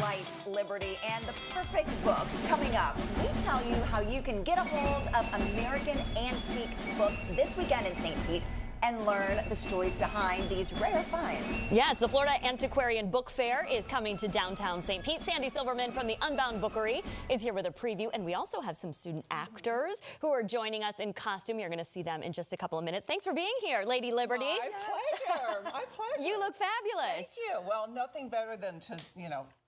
life, liberty, and the perfect book. Coming up, we tell you how you can get a hold of American antique books this weekend in St. Pete and learn the stories behind these rare finds. Yes, the Florida Antiquarian Book Fair is coming to downtown St. Pete. Sandy Silverman from the Unbound Bookery is here with a preview, and we also have some student actors who are joining us in costume. You're going to see them in just a couple of minutes. Thanks for being here, Lady Liberty. My pleasure. My pleasure. You look fabulous. Thank you. Well, nothing better than to,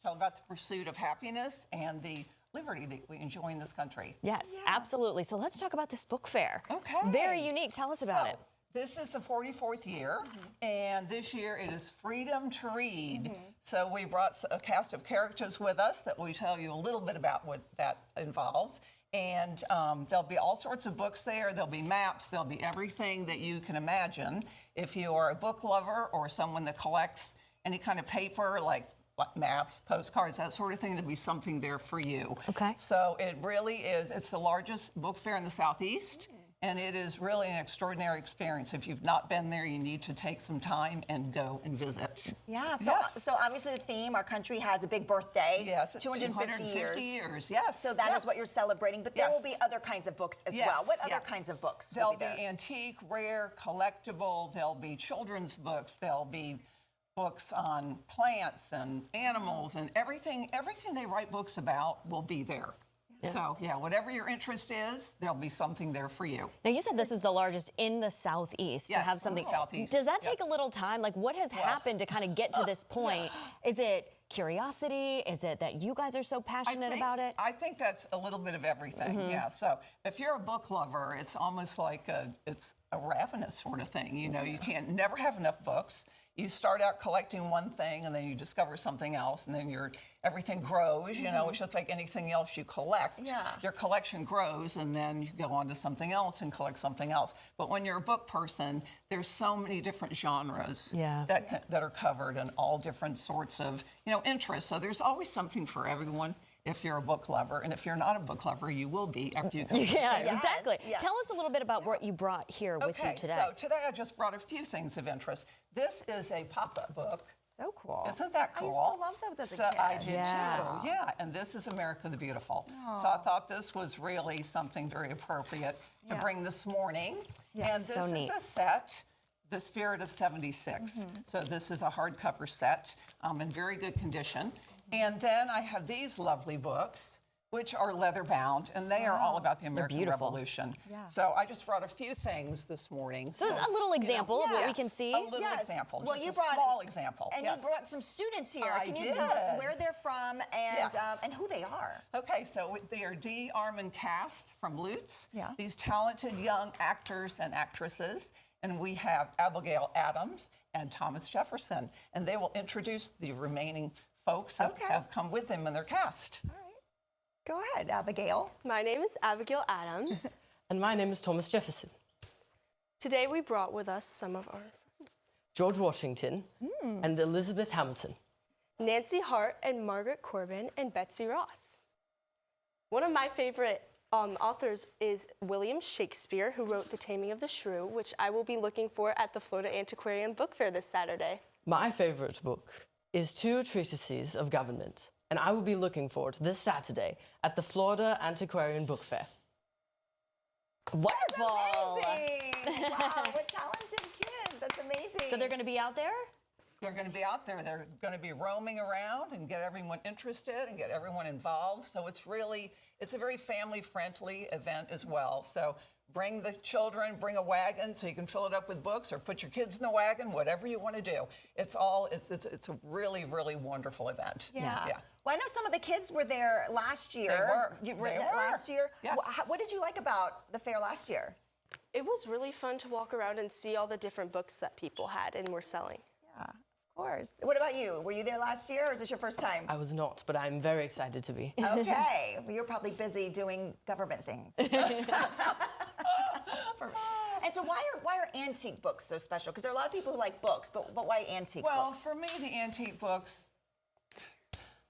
tell about the pursuit of happiness and the liberty that we enjoy in this country. Yes, absolutely. So let's talk about this book fair. Okay. Very unique. Tell us about it. This is the 44th year, and this year it is Freedom to Read. So we brought a cast of characters with us that we tell you a little bit about what that involves. And there'll be all sorts of books there. There'll be maps. There'll be everything that you can imagine. If you are a book lover or someone that collects any kind of paper like maps, postcards, that sort of thing, there'll be something there for you. Okay. So it really is, it's the largest book fair in the Southeast. And it is really an extraordinary experience. If you've not been there, you need to take some time and go and visit. Yeah, so obviously the theme, our country has a big birthday. Yes, 250 years. Yes. So that is what you're celebrating, but there will be other kinds of books as well. What other kinds of books will be there? There'll be antique, rare, collectible, there'll be children's books, there'll be books on plants and animals and everything they write books about will be there. Yeah. So, whatever your interest is, there'll be something there for you. Now, you said this is the largest in the Southeast to have something. Southeast. Does that take a little time? Like, what has happened to kind of get to this point? Is it curiosity? Is it that you guys are so passionate about it? I think that's a little bit of everything, yeah. So if you're a book lover, it's almost like it's a ravenous sort of thing. You know, you can't never have enough books. You start out collecting one thing, and then you discover something else, and then everything grows. You know, it's just like anything else you collect. Yeah. Your collection grows, and then you go on to something else and collect something else. But when you're a book person, there's so many different genres that are covered, and all different sorts of interests. So there's always something for everyone. If you're a book lover, and if you're not a book lover, you will be after you come. Exactly. Yes. Tell us a little bit about what you brought here with you today. So today I just brought a few things of interest. This is a pop-up book. So cool. Isn't that cool? I used to love those as a kid. I did too. Yeah, and this is America the Beautiful. Aww. So I thought this was really something very appropriate to bring this morning. And this is a set. The Spirit of 76. So this is a hardcover set in very good condition. And then I have these lovely books, which are leather bound, and they are all about the American Revolution. Yeah. So I just brought a few things this morning. So a little example of what we can see. A little example. Well, you brought a small example. And you brought some students here. Can you did. tell us where they're from and who they are? Okay, so they are Dee Armand cast from Lutz. Yeah. These talented young actors and actresses. And we have Abigail Adams and Thomas Jefferson. And they will introduce the remaining folks that have come with them in their cast. All right. Go ahead, Abigail. My name is Abigail Adams. And my name is Thomas Jefferson. Today we brought with us some of our friends. George Washington and Elizabeth Hamilton. Nancy Hart and Margaret Corbin and Betsy Ross. One of my favorite authors is William Shakespeare, who wrote The Taming of the Shrew, which I will be looking for at the Florida Antiquarian Book Fair this Saturday. My favorite book is Two Treatises of Government, and I will be looking for it this Saturday at the Florida Antiquarian Book Fair. Wonderful! That's amazing! Wow, what talented kids! That's amazing. So they're going to be out there? They're going to be out there. They're going to be roaming around and get everyone interested and get everyone involved. So it's a very family-friendly event as well. So bring the children, bring a wagon so you can fill it up with books, or put your kids in the wagon, whatever you want to do. It's a really, really wonderful event. Yeah. Well, I know some of the kids were there last year. They were. Last year. Yes. What did you like about the fair last year? It was really fun to walk around and see all the different books that people had and were selling. Yeah. Of course. What about you? Were you there last year, or is this your first time? I was not, but I'm very excited to be. Okay. Well, you're probably busy doing government things. And so why are antique books so special? Because there are a lot of people who like books, but why antique books? Well, for me, the antique books,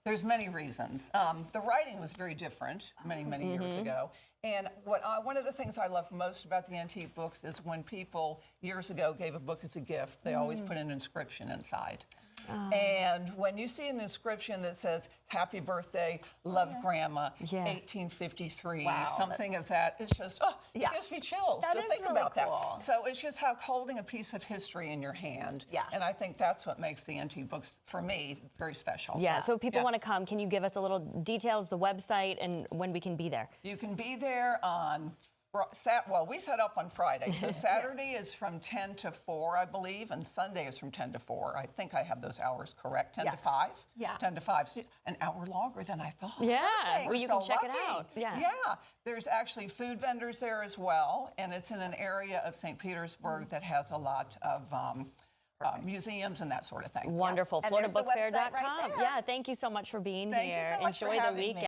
there's many reasons. The writing was very different many years ago. And one of the things I love most about the antique books is when people years ago gave a book as a gift, they always put an inscription inside. And when you see an inscription that says, "Happy birthday, love grandma, Yeah. 1853," Wow, something of that, it's just, it Yeah. gives me chills That to is think really about cool. that. So it's just how holding a piece of history in your hand. Yeah. And I think that's what makes the antique books, for me, very special. Yeah, so if people Yeah. want to come, can you give us a little details, the website, and when we can be there? You can be there on, we set up on Friday. So Saturday is from 10 to 4, I believe, and Sunday is from 10 to 4. I think I have those hours correct. 10 to 5? Yeah. 10 to 5. So an hour longer than I thought. Yeah, Perfect. well, you We're can so check it lucky. out. Yeah. Yeah. There's actually food vendors there as well, and it's in an area of St. Petersburg that has a lot of museums and that sort of thing. Wonderful. And there's the website right FloridaBookFair.com. there. Yeah, thank you so much for being Thank you here. so much for Enjoy the having me. weekend.